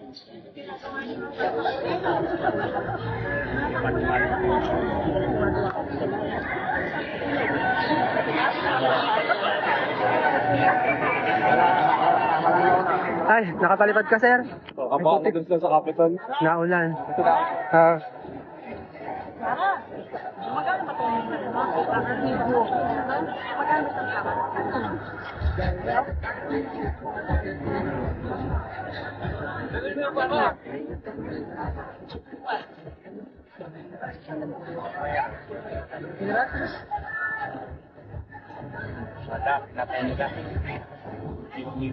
Ay, nakapalipad ka, sir? Aba, ako dun sa kapitan. Naulan. Wala, napain ka. Hindi.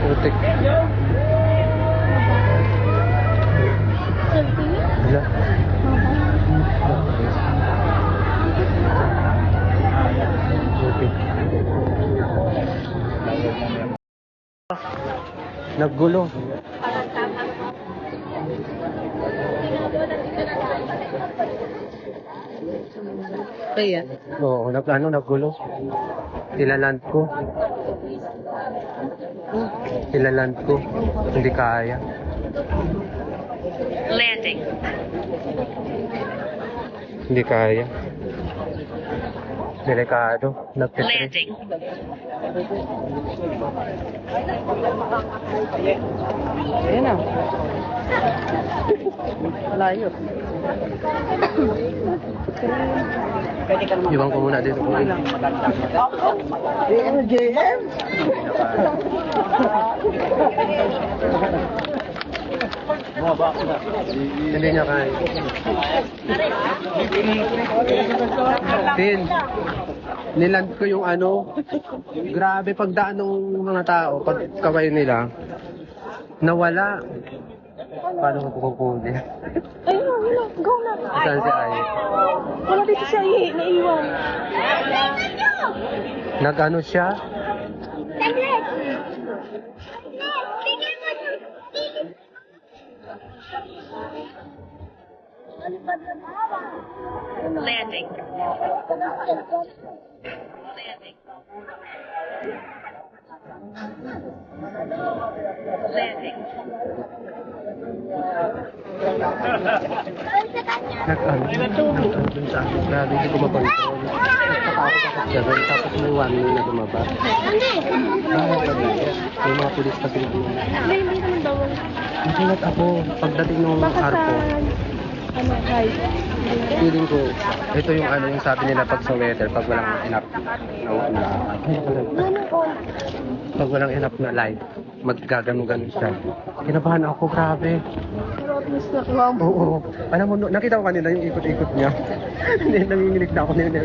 Putik. Wala. Putik. Naggulo. Kaya? Oo, naggulo. Ilaland ko. Hindi kaya. Landing. Hindi kaya. Delikado. Nagtitrip. Landing. Ayan na. Malayo. Iwan ko muna dito. JM? Hindi niya kaya. Tin, niland ko yung grabe pagdaan ng mga tao, pagkaway nila, nawala. Paano ko kukunin? Ayun na, go na. Saan si Ay? Wala dito siya, naiwan. Nag-ano siya? Landing. Landing. Dun sa akin. Grabe, hindi ko makontrol. Nagpatakot ako siya doon. Tapos may one way na bumaba. May mga pulis pa sila doon. Hindi naman daw. Nakulat ako. Pagdating ng arko, feeling ko, ito yung yung sabi nila pag sa weather, pag walang enough pag walang enough na light, maggagano-ganon siya. Kinabahan ako, grabe. Pero at least nakuha mo. Oo. Alam mo, nakita ko kanina yung ikot-ikot niya. Nanginginig na ako nila.